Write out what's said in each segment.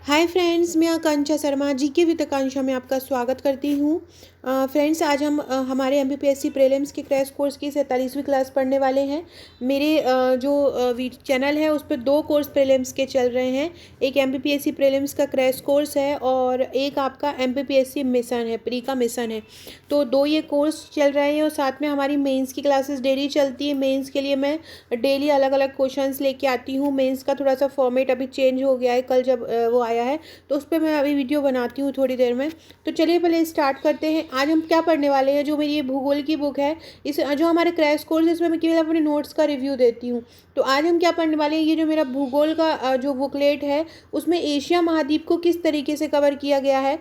Hi friends, मैं आकांक्षा Sharma GK with आकांक्षा में आपका स्वागत करती हूँ। फ्रेंड्स, आज हम हमारे एमपीपीएससी प्रीलिम्स के क्रैश कोर्स की 47वीं क्लास पढ़ने वाले हैं। मेरे चैनल है उस पर 2 कोर्स प्रीलिम्स के चल रहे हैं। एक एमपीपीएससी प्रीलिम्स का क्रैश कोर्स है और एक आपका एमपीपीएससी मिशन है, प्री का मिशन है। तो 2 ये कोर्स चल रहे हैं और साथ में हमारी मेंस की क्लासेस डेली चलती है। मेंस के लिए मैं डेली अलग अलग क्वेश्चंस लेके आती हूँ। मेंस का थोड़ा सा फॉर्मेट अभी चेंज हो गया है, कल जब वो आया है तो उस पर मैं अभी वीडियो बनाती हूँ थोड़ी देर में। तो चलिए पहले स्टार्ट करते हैं। आज हम क्या पढ़ने वाले हैं, जो मेरी ये भूगोल की बुक है, इस जो हमारे क्रैश कोर्स है इसमें मैं केवल अपने नोट्स का रिव्यू देती हूँ। तो आज हम क्या पढ़ने वाले हैं, ये जो मेरा भूगोल का जो बुकलेट है उसमें एशिया महाद्वीप को किस तरीके से कवर किया गया है।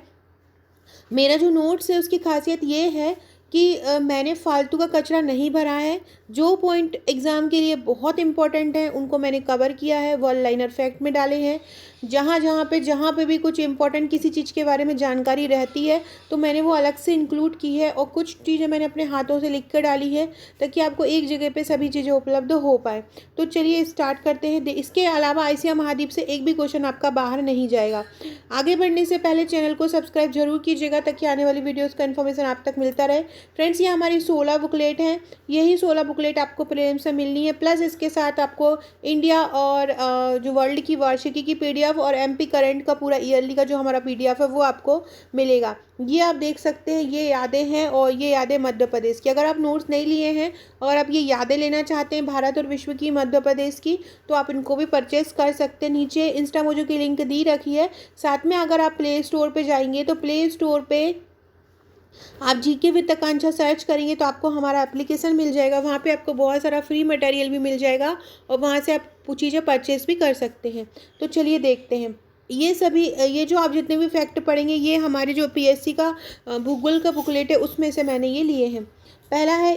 मेरा जो नोट्स है उसकी खासियत ये है कि मैंने फालतू का कचरा नहीं भरा है। जो पॉइंट एग्ज़ाम के लिए बहुत इंपॉर्टेंट हैं उनको मैंने कवर किया है, वन लाइनर फैक्ट में डाले हैं। जहाँ पे भी कुछ इंपॉर्टेंट किसी चीज़ के बारे में जानकारी रहती है तो मैंने वो अलग से इंक्लूड की है और कुछ चीज़ें मैंने अपने हाथों से लिख कर डाली है ताकि आपको एक जगह पे सभी चीज़ें उपलब्ध हो पाए। तो चलिए स्टार्ट करते हैं। इसके अलावा एशिया महाद्वीप से एक भी क्वेश्चन आपका बाहर नहीं जाएगा। आगे बढ़ने से पहले चैनल को सब्सक्राइब जरूर कीजिएगा ताकि आने वाली वीडियोज़ का इन्फॉर्मेशन आप तक मिलता रहे। फ्रेंड्स, ये हमारी 16 बुकलेट हैं। यही 16 बुकलेट आपको प्रीलिम्स से मिलनी है, प्लस इसके साथ आपको इंडिया और जो वर्ल्ड की वार्षिकी की पीडीएफ और एमपी करंट का पूरा ईयरली का जो हमारा पीडीएफ है वो आपको मिलेगा। ये आप देख सकते हैं, ये यादें हैं और ये यादें मध्य प्रदेश की। अगर आप नोट्स नहीं लिए हैं और आप ये यादें लेना चाहते हैं भारत और विश्व की, मध्य प्रदेश की, तो आप इनको भी परचेस कर सकते हैं। नीचे इंस्टामोजो की लिंक दी रखी है। साथ में अगर आप प्ले स्टोर पे जाएंगे तो प्ले स्टोर पे आप जीके विद आकांक्षा सर्च करेंगे तो आपको हमारा एप्लीकेशन मिल जाएगा। वहाँ पे आपको बहुत सारा फ्री मटेरियल भी मिल जाएगा और वहाँ से आप चीज़ें परचेस भी कर सकते हैं। तो चलिए देखते हैं। ये जो आप जितने भी फैक्ट पढ़ेंगे ये हमारे जो पीएससी का भूगोल का बुकलेट है उसमें से मैंने ये लिए हैं। पहला है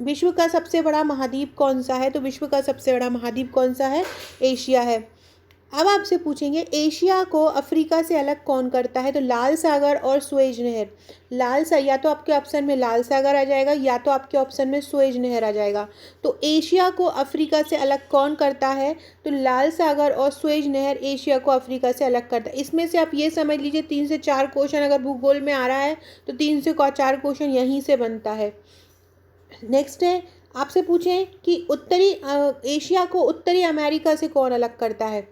विश्व का सबसे बड़ा महाद्वीप कौन सा है। तो विश्व का सबसे बड़ा महाद्वीप कौन सा है, एशिया है। अब आपसे पूछेंगे एशिया को अफ्रीका से अलग कौन करता है। तो लाल सागर और सुएज नहर। या तो आपके ऑप्शन में लाल सागर आ जाएगा या तो आपके ऑप्शन में सुएज नहर आ जाएगा। तो एशिया को अफ्रीका से अलग कौन करता है। तो लाल सागर और सुएज नहर एशिया को अफ्रीका से अलग करता है। इसमें से आप ये समझ लीजिए 3 से 4 क्वेश्चन अगर भूगोल में आ रहा है तो 3 से 4 क्वेश्चन यहीं से बनता है। नेक्स्ट है, आपसे पूछें कि एशिया को उत्तरी अमेरिका से कौन अलग करता है।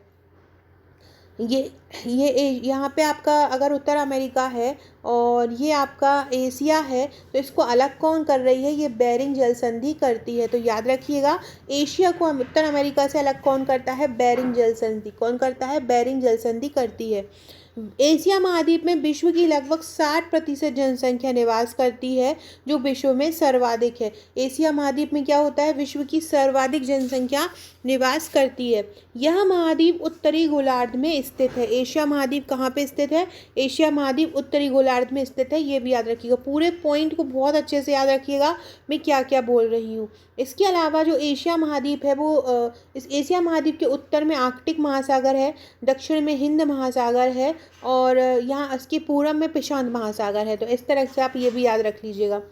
यहाँ पे आपका अगर उत्तर अमेरिका है और ये आपका एशिया है तो इसको अलग कौन कर रही है, ये बेरिंग जल संधि करती है। तो याद रखिएगा, एशिया को उत्तर अमेरिका से अलग कौन करता है, बेरिंग जल संधि। कौन करता है, बेरिंग जल संधि करती है। एशिया महाद्वीप में विश्व की लगभग 60% जनसंख्या निवास करती है, जो विश्व में सर्वाधिक है। एशिया महाद्वीप में क्या होता है, विश्व की सर्वाधिक जनसंख्या निवास करती है। यह महाद्वीप उत्तरी गोलार्ध में स्थित है। एशिया महाद्वीप कहाँ पे स्थित है, एशिया महाद्वीप उत्तरी गोलार्ध में स्थित है। ये भी याद रखिएगा, पूरे पॉइंट को बहुत अच्छे से याद रखिएगा मैं क्या क्या बोल रही हूँ। इसके अलावा जो एशिया महाद्वीप है वो इस एशिया महाद्वीप के उत्तर में आर्कटिक महासागर है, दक्षिण में हिंद महासागर है और यहाँ इसके पूर्व में प्रशांत महासागर है। तो इस तरह से आप ये भी याद रख लीजिएगा।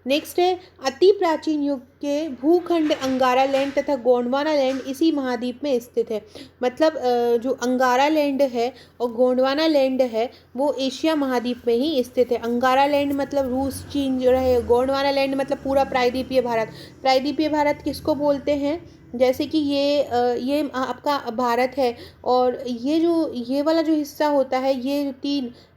नेक्स्ट है, अति प्राचीन युग के भूखंड अंगारा लैंड तथा गोंडवाना लैंड इसी महाद्वीप में स्थित है। मतलब जो अंगारा लैंड है और गोंडवाना लैंड है वो एशिया महाद्वीप में ही स्थित है। अंगारा लैंड मतलब रूस चीन जो है, गोंडवाना लैंड मतलब पूरा प्रायद्वीपीय भारत। प्रायद्वीपीय भारत किसको बोलते हैं, जैसे कि ये आपका भारत है और ये वाला जो हिस्सा होता है ये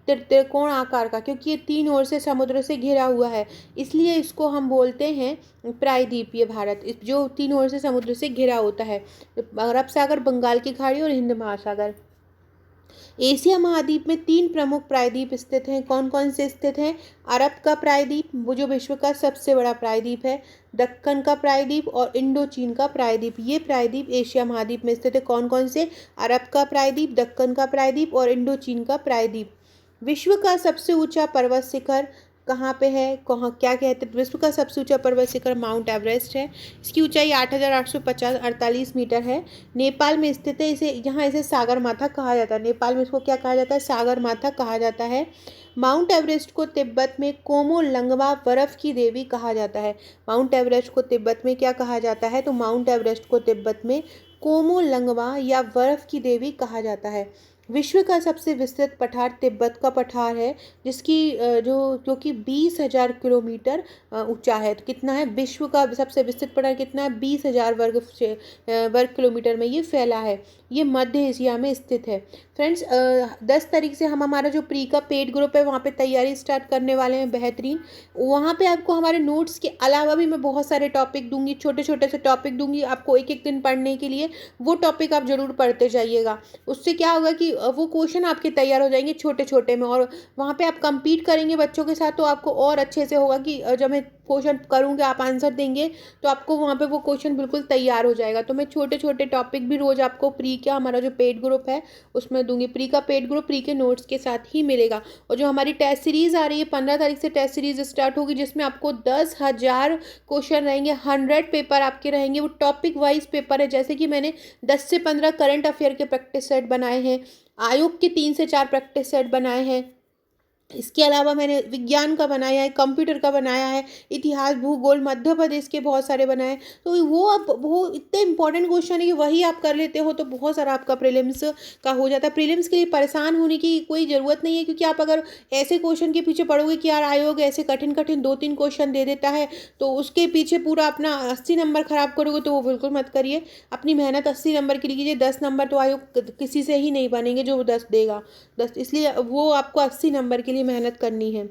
त्रिकोण आकार का, क्योंकि ये 3 ओर से समुद्र से घिरा हुआ है इसलिए इसको हम बोलते हैं प्रायद्वीपीय भारत, जो 3 ओर से समुद्र से घिरा होता है। अरब सागर, बंगाल की खाड़ी और हिंद महासागर। एशिया महाद्वीप में 3 प्रमुख प्रायद्वीप स्थित हैं। कौन कौन से स्थित हैं, अरब का प्रायद्वीप वो जो विश्व का सबसे बड़ा प्रायद्वीप है, दक्कन का प्रायद्वीप और इंडो चीन का प्रायद्वीप। ये प्रायद्वीप एशिया महाद्वीप में स्थित है। कौन कौन से, अरब का प्रायद्वीप, दक्कन का प्रायद्वीप और इंडो चीन का प्रायद्वीप। विश्व का सबसे ऊंचा पर्वत शिखर कहाँ पे है, कहाँ क्या कहते हैं, विश्व का सबसे ऊंचा पर्वत शिखर माउंट एवरेस्ट है। इसकी ऊंचाई 8,850 मीटर है। नेपाल में स्थित है। इसे सागर माथा कहा जाता है। नेपाल में इसको क्या कहा जाता है, सागर माथा कहा जाता है। माउंट एवरेस्ट को तिब्बत में कोमो लंगवा बर्फ की देवी कहा जाता है। माउंट एवरेस्ट को तिब्बत में क्या कहा जाता है, तो माउंट एवरेस्ट को तिब्बत में कोमो लंगवा या बर्फ की देवी कहा जाता है। विश्व का सबसे विस्तृत पठार तिब्बत का पठार है, जिसकी जो कि 20,000 किलोमीटर ऊंचा है। तो कितना है, विश्व का सबसे विस्तृत पठार कितना है, 20,000 वर्ग किलोमीटर में ये फैला है। ये मध्य एशिया में स्थित है। फ्रेंड्स, 10 तारीख से हम हमारा जो प्री का पेड ग्रुप है वहाँ पे तैयारी स्टार्ट करने वाले हैं, बेहतरीन। वहाँ पे आपको हमारे नोट्स के अलावा भी मैं बहुत सारे टॉपिक दूंगी, छोटे छोटे से टॉपिक दूंगी आपको एक एक दिन पढ़ने के लिए। वो टॉपिक आप ज़रूर पढ़ते जाइएगा। उससे क्या होगा कि वो क्वेश्चन आपके तैयार हो जाएंगे छोटे छोटे में, और वहाँ पे आप compete करेंगे बच्चों के साथ, तो आपको और अच्छे से होगा कि जब मैं क्वेश्चन करूँगी आप आंसर देंगे तो आपको वहाँ पे वो क्वेश्चन बिल्कुल तैयार हो जाएगा। तो मैं छोटे छोटे टॉपिक भी रोज़ आपको प्री का हमारा जो पेड ग्रुप है उसमें दूंगी। प्री का पेड ग्रुप प्री के नोट्स के साथ ही मिलेगा। और जो हमारी टेस्ट सीरीज़ आ रही है, 15 तारीख से टेस्ट सीरीज स्टार्ट होगी, जिसमें आपको 10,000 क्वेश्चन रहेंगे, 100 पेपर आपके रहेंगे। वो टॉपिक वाइज पेपर है, जैसे कि मैंने 10 से 15 करंट अफेयर के प्रैक्टिस सेट बनाए हैं, आयोग के 3 से 4 प्रैक्टिस सेट बनाए हैं। इसके अलावा मैंने विज्ञान का बनाया है, कंप्यूटर का बनाया है, इतिहास, भूगोल, मध्य प्रदेश के बहुत सारे बनाए हैं। तो वो इतने इंपॉर्टेंट क्वेश्चन है कि वही आप कर लेते हो तो बहुत सारा आपका प्रीलिम्स का हो जाता है। प्रीलिम्स के लिए परेशान होने की कोई ज़रूरत नहीं है, क्योंकि आप अगर ऐसे क्वेश्चन के पीछे पड़ोगे कि यार आयोग ऐसे कठिन कठिन 2-3 क्वेश्चन दे देता है, तो उसके पीछे पूरा अपना 80 नंबर खराब करोगे, तो वो बिल्कुल मत करिए। अपनी मेहनत 80 नंबर की कीजिए। 10 नंबर तो आयोग किसी से ही नहीं बनेंगे जो 10 देगा, 10, इसलिए वो आपको 80 नंबर के लिए मेहनत करनी है।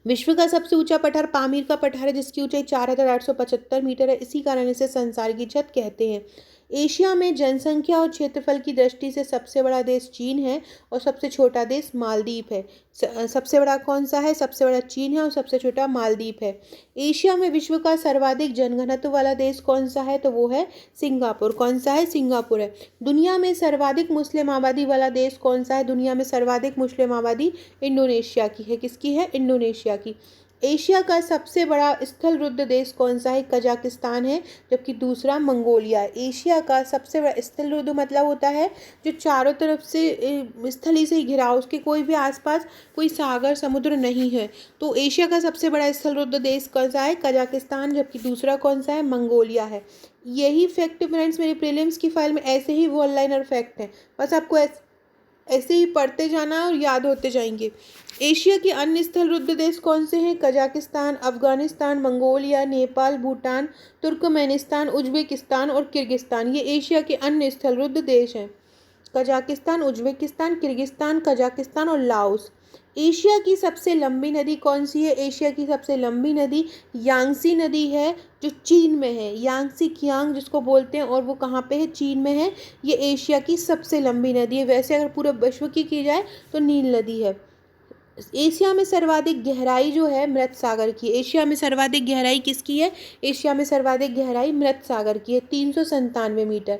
विश्व का सबसे ऊंचा पठार पामीर का पठार है, जिसकी ऊंचाई 4,875 मीटर है। इसी कारण इसे संसार की छत कहते हैं। एशिया में जनसंख्या और क्षेत्रफल की दृष्टि से सबसे बड़ा देश चीन है और सबसे छोटा देश मालदीव है। सबसे बड़ा कौन सा है, सबसे बड़ा चीन है और सबसे छोटा मालदीव है। एशिया में विश्व का सर्वाधिक जनघनत्व वाला देश कौन सा है, तो वो है सिंगापुर। कौन सा है, सिंगापुर है। दुनिया में सर्वाधिक मुस्लिम आबादी वाला देश कौन सा है, दुनिया में सर्वाधिक मुस्लिम आबादी इंडोनेशिया की है। किसकी है, इंडोनेशिया की। एशिया का सबसे बड़ा स्थल रुद्ध देश कौन सा है, कजाकिस्तान है, जबकि दूसरा मंगोलिया है। एशिया का सबसे बड़ा स्थल रुद्ध मतलब होता है जो चारों तरफ से स्थली से ही घिरा हो, उसके कोई भी आसपास कोई सागर समुद्र नहीं है। तो एशिया का सबसे बड़ा स्थल रुद्ध देश कौन सा है, कजाकिस्तान, जबकि दूसरा कौन सा है, मंगोलिया है। यही फैक्ट फ्रेंड्स मेरे प्रीलिम्स की फाइल में ऐसे ही वन लाइनर फैक्ट हैं, बस आपको ऐसे ही पढ़ते जाना है और याद होते जाएंगे। एशिया के अन्य स्थल रुद्ध देश कौन से हैं, Kazakhstan, Afghanistan, Mongolia, Nepal, Bhutan, Turkmenistan, Uzbekistan और किर्गिस्तान। ये एशिया के अन्य स्थल रुद्ध देश हैं। कजाकिस्तान, उज्बेकिस्तान, किर्गिस्तान, कजाकिस्तान और लाओस। एशिया की सबसे लंबी नदी कौन सी है, एशिया की सबसे लंबी नदी यांगसी नदी है, जो चीन में है। यांगसी कियांग जिसको बोलते हैं, और वो कहाँ पे है, चीन में है। ये एशिया की सबसे लंबी नदी है। वैसे अगर पूरे विश्व की जाए तो नील नदी है। एशिया में सर्वाधिक गहराई जो है मृत सागर की। एशिया में सर्वाधिक गहराई किसकी है, एशिया में सर्वाधिक गहराई मृत सागर की है, 397 मीटर।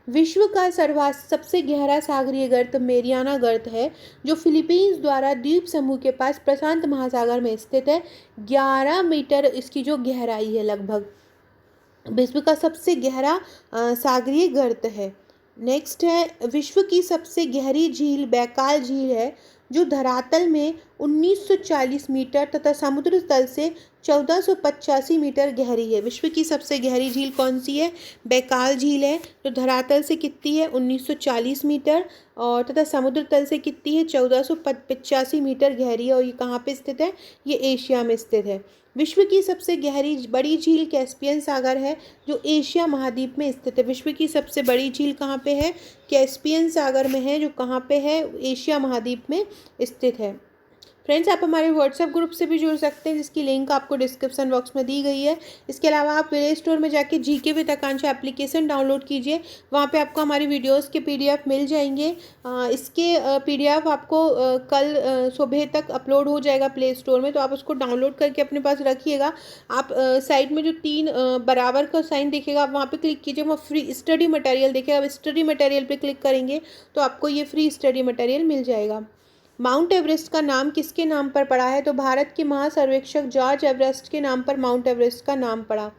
विश्व का सबसे गहरा सागरीय गर्त मेरियाना गर्त है, जो फिलीपींस द्वारा द्वीप समूह के पास प्रशांत महासागर में स्थित है। 11 मीटर इसकी जो गहराई है लगभग। विश्व का सबसे गहरा सागरीय गर्त है। नेक्स्ट है, विश्व की सबसे गहरी झील बैकाल झील है, जो धरातल में 1940 मीटर तथा समुद्र तल से 1485 मीटर गहरी है। विश्व की सबसे गहरी झील कौन सी है, बैकाल झील है, जो धरातल से कितनी है, 1940 मीटर, और तथा समुद्र तल से कितनी है, 1485 मीटर गहरी है। और ये कहाँ पे स्थित है, ये एशिया में स्थित है। विश्व की सबसे गहरी बड़ी झील कैस्पियन सागर है, जो एशिया महाद्वीप में स्थित है। विश्व की सबसे बड़ी झील कहाँ पे है, कैस्पियन सागर में है, जो कहाँ पे है, एशिया महाद्वीप में स्थित है। फ्रेंड्स, आप हमारे व्हाट्सएप ग्रुप से भी जुड़ सकते हैं, जिसकी लिंक आपको डिस्क्रिप्शन बॉक्स में दी गई है। इसके अलावा आप प्ले स्टोर में जाके GK with Akanksha application download कीजिए। वहाँ पे आपको हमारी वीडियोस के पीडीएफ मिल जाएंगे। इसके पीडीएफ आपको कल सुबह तक अपलोड हो जाएगा प्ले स्टोर में, तो आप उसको डाउनलोड करके अपने पास रखिएगा। आप साइड में जो 3 बराबर का साइन दिखेगा, आप वहाँ पर क्लिक कीजिए, वहाँ फ्री स्टडी मटेरियल दिखेगा। आप स्टडी मटेरियल पर क्लिक करेंगे तो आपको ये फ्री स्टडी मटेरियल मिल जाएगा। माउंट एवरेस्ट का नाम किसके नाम पर पड़ा है, तो भारत के महासर्वेक्षक जॉर्ज एवरेस्ट के नाम पर माउंट एवरेस्ट का नाम पड़ा।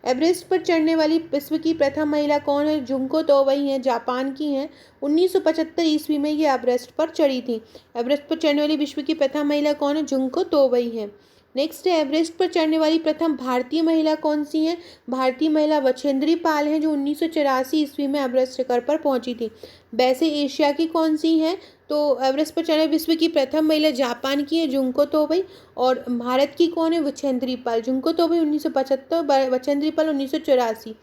एवरेस्ट पर चढ़ने वाली विश्व की प्रथम महिला कौन है, जुंको तोबई हैं, जापान की हैं। 1975 ईस्वी में ये एवरेस्ट पर चढ़ी थी। एवरेस्ट पर चढ़ने वाली विश्व की प्रथम महिला कौन है, जुंको तोबई हैं। नेक्स्ट है एवरेस्ट पर चढ़ने वाली प्रथम भारतीय महिला कौन सी है? भारतीय महिला बछेंद्री पाल हैं जो 1984 ईस्वी में एवरेस्ट शिखर पर पहुंची थी। वैसे एशिया की कौन सी हैं? तो एवरेस्ट पर चढ़े विश्व की प्रथम महिला जापान की है जुंको तोबई, और भारत की कौन है? बछेंद्री पाल। जुंको तोबई 1975, बछेंद्री पाल 1984।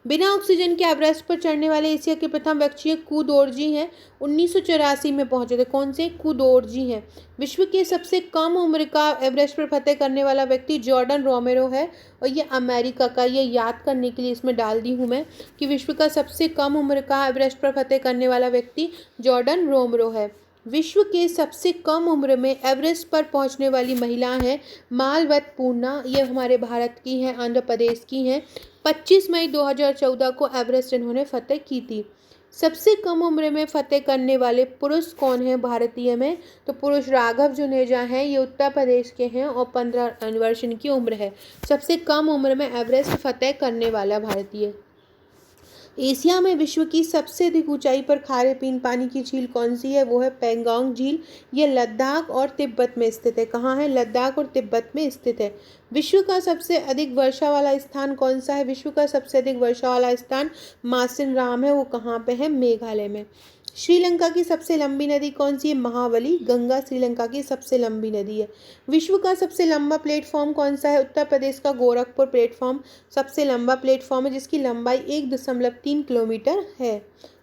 बिना ऑक्सीजन के एवरेस्ट पर चढ़ने वाले एशिया के प्रथम व्यक्ति कू दोरजी हैं, 1984 में पहुंचे थे। कौन से? कू दोरजी हैं। विश्व के सबसे कम उम्र का एवरेस्ट पर फतेह करने वाला व्यक्ति जॉर्डन रोमेरो है, और ये अमेरिका का, ये याद करने के लिए इसमें डाल दी हूँ मैं कि विश्व का सबसे कम उम्र का एवरेस्ट पर फतेह करने वाला व्यक्ति जॉर्डन रोमेरो है। विश्व के सबसे कम उम्र में एवरेस्ट पर पहुंचने वाली महिला हैं मालवत पूर्णा, ये हमारे भारत की हैं, आंध्र प्रदेश की हैं। 25 मई 2014 को एवरेस्ट इन्होंने फतेह की थी। सबसे कम उम्र में फतेह करने वाले पुरुष कौन हैं भारतीय में? तो पुरुष राघव जुनेजा हैं, ये उत्तर प्रदेश के हैं और 15 वर्ष इनकी उम्र है। सबसे कम उम्र में एवरेस्ट फतेह करने वाला भारतीय। एशिया में विश्व की सबसे अधिक ऊंचाई पर खारे पीने पानी की झील कौन सी है? वो है पेंगोंग झील। ये लद्दाख और तिब्बत में स्थित है। कहाँ है? लद्दाख और तिब्बत में स्थित है। विश्व का सबसे अधिक वर्षा वाला स्थान कौन सा है? विश्व का सबसे अधिक वर्षा वाला स्थान मासिन राम है। वो कहाँ पे है? मेघालय में। श्रीलंका की सबसे लंबी नदी कौन सी है? महावली गंगा श्रीलंका की सबसे लंबी नदी है। विश्व का सबसे लंबा प्लेटफॉर्म कौन सा है? उत्तर प्रदेश का गोरखपुर प्लेटफॉर्म सबसे लंबा प्लेटफॉर्म है, जिसकी लंबाई 1.3 किलोमीटर है।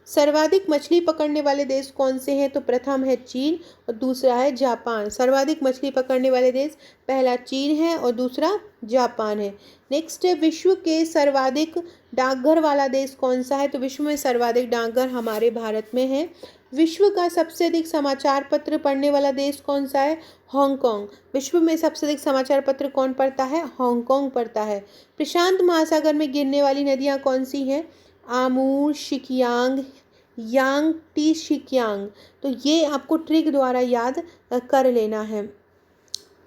सर्वाधिक मछली पकड़ने वाले देश कौन से हैं? तो प्रथम है चीन और दूसरा है जापान। सर्वाधिक मछली पकड़ने वाले देश, पहला चीन है और दूसरा जापान है। नेक्स्ट है विश्व के सर्वाधिक डाकघर वाला देश कौन सा है? तो विश्व में सर्वाधिक डाकघर हमारे भारत में है। विश्व का सबसे अधिक समाचार पत्र पढ़ने वाला देश कौन सा है? हांगकांग। विश्व में सबसे अधिक समाचार पत्र कौन पढ़ता है? हांगकांग पढ़ता है। प्रशांत महासागर में गिरने वाली नदियां कौन सी हैं? Amur, शिकियांग, Yangtze शिकियांग। तो ये आपको ट्रिक द्वारा याद कर लेना है।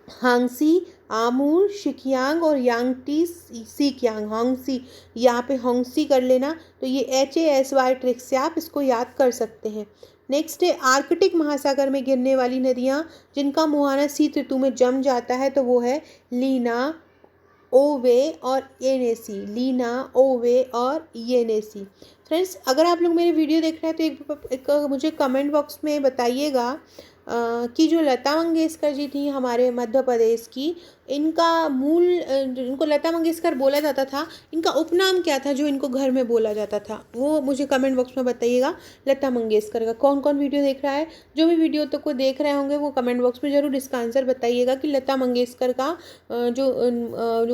हांगसी, आमूर, शिकियांग और यांगटी सीकियांग। हांगसी, यहाँ पे हांगसी कर लेना, तो ये HASY ट्रिक से आप इसको याद कर सकते हैं। नेक्स्ट है आर्कटिक महासागर में गिरने वाली नदियाँ जिनका मुहाना शीत ऋतु में जम जाता है, तो वो है लीना, ओवे और येनेसी। लीना, ओवे और येनेसी। फ्रेंड्स, अगर आप लोग मेरे वीडियो देख रहे हैं तो एक मुझे कमेंट बॉक्स में बताइएगा कि जो लता मंगेशकर जी थी हमारे मध्य प्रदेश की, इनका मूल इनको लता मंगेशकर बोला जाता था, इनका उपनाम क्या था जो इनको घर में बोला जाता था? वो मुझे कमेंट बॉक्स में बताइएगा। लता मंगेशकर का कौन कौन वीडियो देख रहा है? जो भी वीडियो तक को देख रहे होंगे वो कमेंट बॉक्स में ज़रूर इसका आंसर बताइएगा कि लता मंगेशकर का जो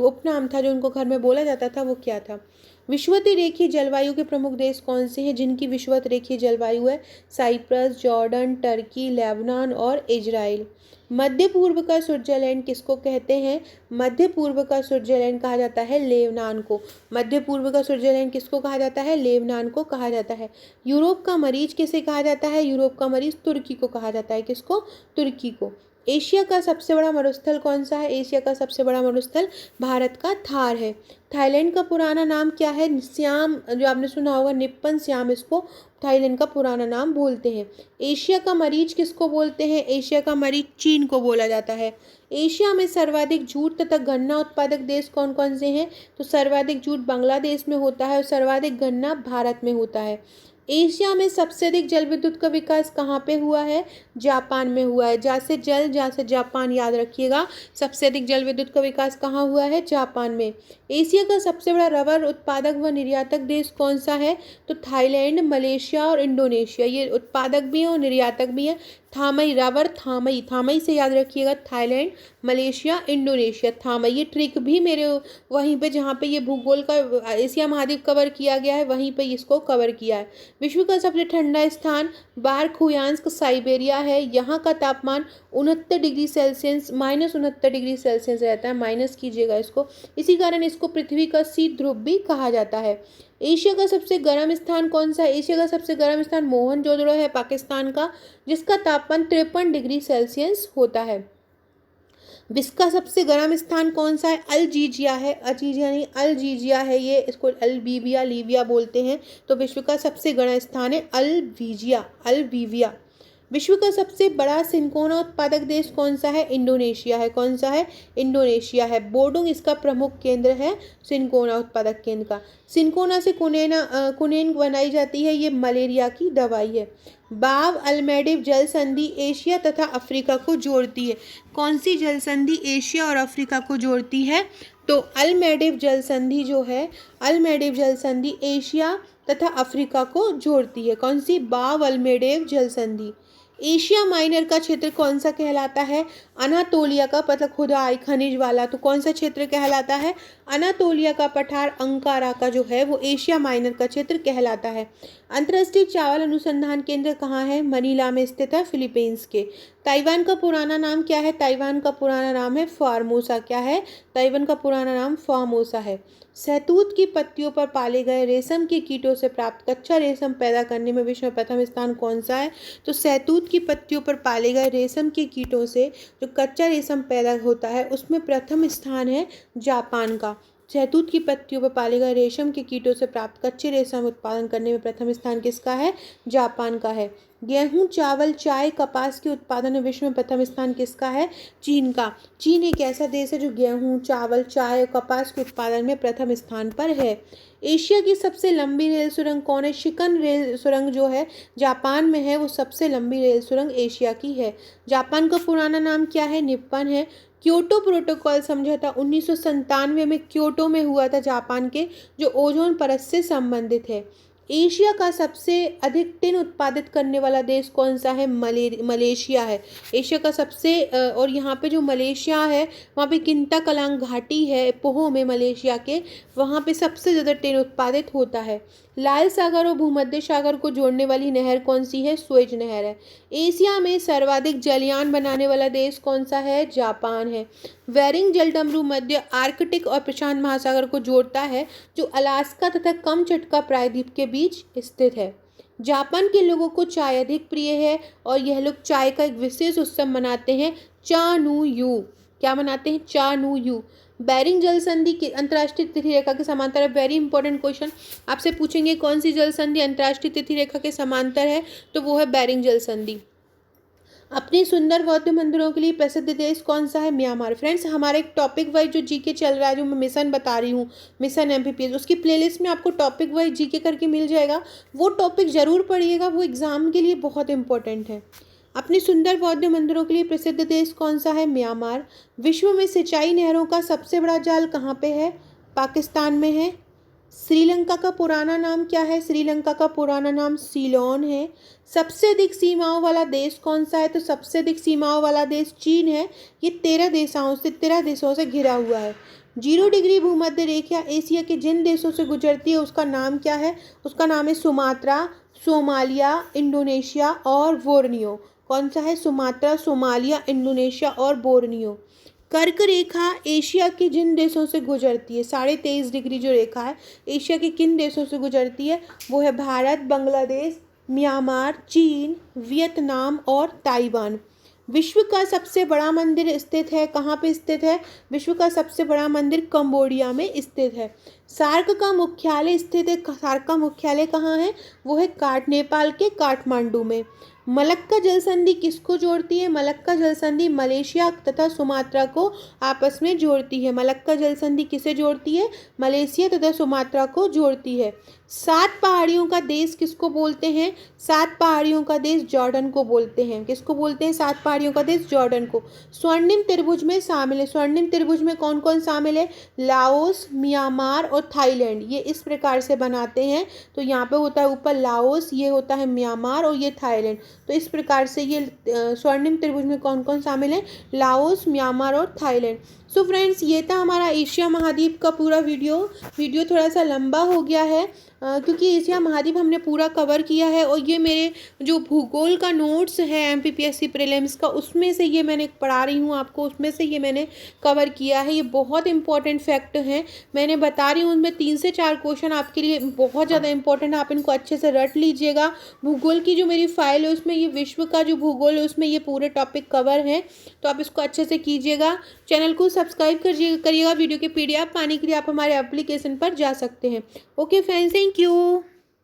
उपनाम था जो उनको घर में बोला जाता था वो क्या था। विषुवत रेखीय जलवायु के प्रमुख देश कौन से हैं जिनकी विषुवत रेखीय जलवायु है? साइप्रस, जॉर्डन, टर्की, लेबनान और इजराइल। मध्य पूर्व का स्विट्जरलैंड किसको कहते हैं? मध्य पूर्व का स्विट्जरलैंड कहा जाता है लेबनान को। मध्य पूर्व का स्विट्जरलैंड किसको कहा जाता है? लेबनान को कहा जाता है। यूरोप का मरीज किसे कहा जाता है? यूरोप का मरीज तुर्की को कहा जाता है। किसको? तुर्की को। एशिया का सबसे बड़ा मरुस्थल कौन सा है? एशिया का सबसे बड़ा मरुस्थल भारत का थार है। थाईलैंड का पुराना नाम क्या है? श्याम, जो आपने सुना होगा निप्पन श्याम, इसको थाईलैंड का पुराना नाम बोलते हैं। एशिया का मरीज किसको बोलते हैं? एशिया का मरीज चीन को बोला जाता है। एशिया में सर्वाधिक जूट तथा गन्ना उत्पादक देश कौन कौन से हैं? तो सर्वाधिक जूट बांग्लादेश में होता है और सर्वाधिक गन्ना भारत में होता है। एशिया में सबसे अधिक जल विद्युत का विकास कहाँ पे हुआ है? जापान में हुआ है। जहाँ से जल, जहाँ से जापान, याद रखिएगा। सबसे अधिक जल विद्युत का विकास कहाँ हुआ है? जापान में। एशिया का सबसे बड़ा रबर उत्पादक व निर्यातक देश कौन सा है? तो थाईलैंड, मलेशिया और इंडोनेशिया, ये उत्पादक भी हैं और निर्यातक भी हैं। थामई, रबर थामई, थामई से याद रखिएगा। थाईलैंड, मलेशिया, इंडोनेशिया, थामई। ये ट्रिक भी मेरे वहीं पे जहाँ पे ये भूगोल का एशिया महाद्वीप कवर किया गया है वहीं पे इसको कवर किया है। विश्व का सबसे ठंडा स्थान बारखुयांस्क साइबेरिया है। यहाँ का तापमान 69 डिग्री सेल्सियस, -69 डिग्री सेल्सियस रहता है। माइनस कीजिएगा इसको। इसी कारण इसको पृथ्वी का शीत ध्रुव भी कहा जाता है। एशिया का सबसे गर्म स्थान कौन सा है? एशिया का सबसे गर्म स्थान मोहनजोदड़ो है पाकिस्तान का, जिसका तापमान 53 डिग्री सेल्सियस होता है। विश्व का सबसे गर्म स्थान कौन सा है? अल्जीजिया है। अजीजिया नहीं, अल्जीजिया है ये, इसको अल्बीबिया, लीबिया बोलते हैं। तो विश्व का सबसे गर्म स्थान है अल्बीजिया, अल्बीविया। विश्व का सबसे बड़ा सिनकोना उत्पादक देश कौन सा है? इंडोनेशिया है। कौन सा है? इंडोनेशिया है। बोर्डोंग इसका प्रमुख केंद्र है सिनकोना उत्पादक केंद्र का। सिनकोना से कुनेन बनाई जाती है, ये मलेरिया की दवाई है। बाब अलमेडिव जल संधि एशिया तथा अफ्रीका को जोड़ती है। कौन सी जल संधि एशिया और अफ्रीका को जोड़ती है? तो अलमेडिव जल संधि जो है, अलमेडिव जल संधि एशिया तथा अफ्रीका को जोड़ती है। कौन सी? बाब अलमेडिव जल संधि। एशिया माइनर का क्षेत्र कौन सा कहलाता है? अनातोलिया का, मतलब खुदाई खनिज वाला, तो कौन सा क्षेत्र कहलाता है? अनातोलिया का पठार अंकारा का जो है वो एशिया माइनर का क्षेत्र कहलाता है। अंतर्राष्ट्रीय चावल अनुसंधान केंद्र कहाँ है? मनीला में स्थित है, फिलीपींस के। ताइवान का पुराना नाम क्या है? ताइवान का पुराना नाम है फॉर्मोसा। क्या है? ताइवान का पुराना नाम फॉर्मोसा है। शहतूत की पत्तियों पर पाले गए रेशम के कीटों से प्राप्त कच्चा रेशम पैदा करने में विश्व में प्रथम स्थान कौन सा है? तो शहतूत की पत्तियों पर पाले गए रेशम के कीटों से जो कच्चा रेशम पैदा होता है उसमें प्रथम स्थान है जापान का। शहतूत की पत्तियों पर पाले गए रेशम के कीटों से प्राप्त कच्चे रेशम उत्पादन करने में प्रथम स्थान किसका है? जापान का है। गेहूं, चावल, चाय, कपास के उत्पादन में विश्व में प्रथम स्थान किसका है? चीन का। चीन एक ऐसा देश है जो गेहूं, चावल, चाय, कपास के उत्पादन में प्रथम स्थान पर है। एशिया की सबसे लंबी रेल सुरंग कौन है? शिकन रेल सुरंग जो है जापान में है, वो सबसे लंबी रेल सुरंग एशिया की है। जापान का पुराना नाम क्या है? निप्पन है। क्योटो प्रोटोकॉल समझौता 1997 में क्योटो में हुआ था जापान के, जो ओजोन परत से संबंधित है। एशिया का सबसे अधिक टिन उत्पादित करने वाला देश कौन सा है? मलेशिया है। एशिया का सबसे और यहाँ पे जो मलेशिया है वहाँ पे किंताकलांग घाटी है पोहो में मलेशिया के, वहाँ पे सबसे ज़्यादा टिन उत्पादित होता है। लाल सागर और भूमध्य सागर को जोड़ने वाली नहर कौन सी है? सुएज नहर है। एशिया में सर्वाधिक जलयान बनाने वाला देश कौन सा है? जापान है। वेरिंग जलडमरू मध्य आर्कटिक और प्रशांत महासागर को जोड़ता है, जो अलास्का तथा कमचटका प्रायद्वीप के बीच स्थित है। जापान के लोगों को चाय अधिक प्रिय है और यह लोग चाय का एक विशेष उत्सव मनाते हैं, चा नू यू। क्या मनाते हैं? चा नू यू। बेरिंग जल संधि की अंतर्राष्ट्रीय तिथि रेखा के समांतर है। वेरी इंपॉर्टेंट क्वेश्चन आपसे पूछेंगे, कौन सी जल संधि अंतर्राष्ट्रीय तिथि रेखा के समांतर है? तो वो है बेरिंग जल संधि। अपने सुंदर बौद्ध मंदिरों के लिए प्रसिद्ध देश कौन सा है? म्यांमार। फ्रेंड्स, हमारा एक टॉपिक वाइज जो जीके चल रहा है, जो मैं मिशन बता रही हूँ, मिशन एमपीपीएस, उसकी प्लेलिस्ट में आपको टॉपिक वाइज जीके करके मिल जाएगा। वो टॉपिक जरूर पढ़िएगा, वो एग्जाम के लिए बहुत इंपॉर्टेंट है। अपने सुंदर बौद्ध मंदिरों के लिए प्रसिद्ध देश कौन सा है? म्यांमार। विश्व में सिंचाई नहरों का सबसे बड़ा जाल कहाँ पे है? पाकिस्तान में है। श्रीलंका का पुराना नाम क्या है? श्रीलंका का पुराना नाम सीलोन है। सबसे अधिक सीमाओं वाला देश कौन सा है? तो सबसे अधिक सीमाओं वाला देश चीन है। ये 13 देशों से घिरा हुआ है। 0 डिग्री भूमध्य रेखा एशिया के जिन देशों से गुजरती है उसका नाम क्या है? उसका नाम है सुमात्रा, सोमालिया, इंडोनेशिया और बोर्नियो। कौन सा है? सुमात्रा, सोमालिया, इंडोनेशिया और बोर्नियो। कर्क रेखा एशिया के जिन देशों से गुजरती है, 23.5 डिग्री जो रेखा है एशिया के किन देशों से गुजरती है? वो है भारत, बांग्लादेश, म्यांमार, चीन, वियतनाम और ताइवान। विश्व का सबसे बड़ा मंदिर स्थित है, कहाँ पे स्थित है? विश्व का सबसे बड़ा मंदिर कंबोडिया में स्थित है। सार्क का मुख्यालय स्थित है, सार्क का मुख्यालय कहाँ है? वो है नेपाल के काठमांडू में। मलक्का जल संधि किसको जोड़ती है? मलक्का जल संधि मलेशिया तथा सुमात्रा को आपस में जोड़ती है। मलक्का जल संधि किसे जोड़ती है? मलेशिया तथा सुमात्रा को जोड़ती है। 7 पहाड़ियों का देश किसको बोलते हैं? 7 पहाड़ियों का देश जॉर्डन को बोलते हैं। किसको बोलते हैं? 7 पहाड़ियों का देश जॉर्डन को। स्वर्णिम त्रिभुज में शामिल है। स्वर्णिम त्रिभुज में कौन कौन शामिल है? लाओस, म्यांमार और थाईलैंड। ये इस प्रकार से बनाते हैं, तो यहाँ पे होता है ऊपर लाओस, ये होता है म्यांमार और ये थाईलैंड। तो इस प्रकार से ये स्वर्णिम त्रिभुज में कौन कौन शामिल है? लाओस, म्यांमार और थाईलैंड। सो फ्रेंड्स, ये था हमारा एशिया महाद्वीप का पूरा वीडियो थोड़ा सा लंबा हो गया है क्योंकि एशिया महाद्वीप हमने पूरा कवर किया है, और ये मेरे जो भूगोल का नोट्स है एमपीपीएससी प्रीलिम्स का, उसमें से ये मैंने पढ़ा रही हूँ आपको, उसमें से ये मैंने कवर किया है। ये बहुत इंपॉर्टेंट फैक्ट हैं, मैंने बता रही हूँ। उनमें 3 से 4 क्वेश्चन आपके लिए बहुत ज़्यादा इंपॉर्टेंट है, आप इनको अच्छे से रट लीजिएगा। भूगोल की जो मेरी फाइल है उसमें ये विश्व का जो भूगोल है उसमें ये पूरे टॉपिक कवर हैं, तो आप इसको अच्छे से कीजिएगा। चैनल को सब्सक्राइब करिएगा। वीडियो के PDF पाने के लिए आप हमारे एप्लीकेशन पर जा सकते हैं। Okay friends, thank you.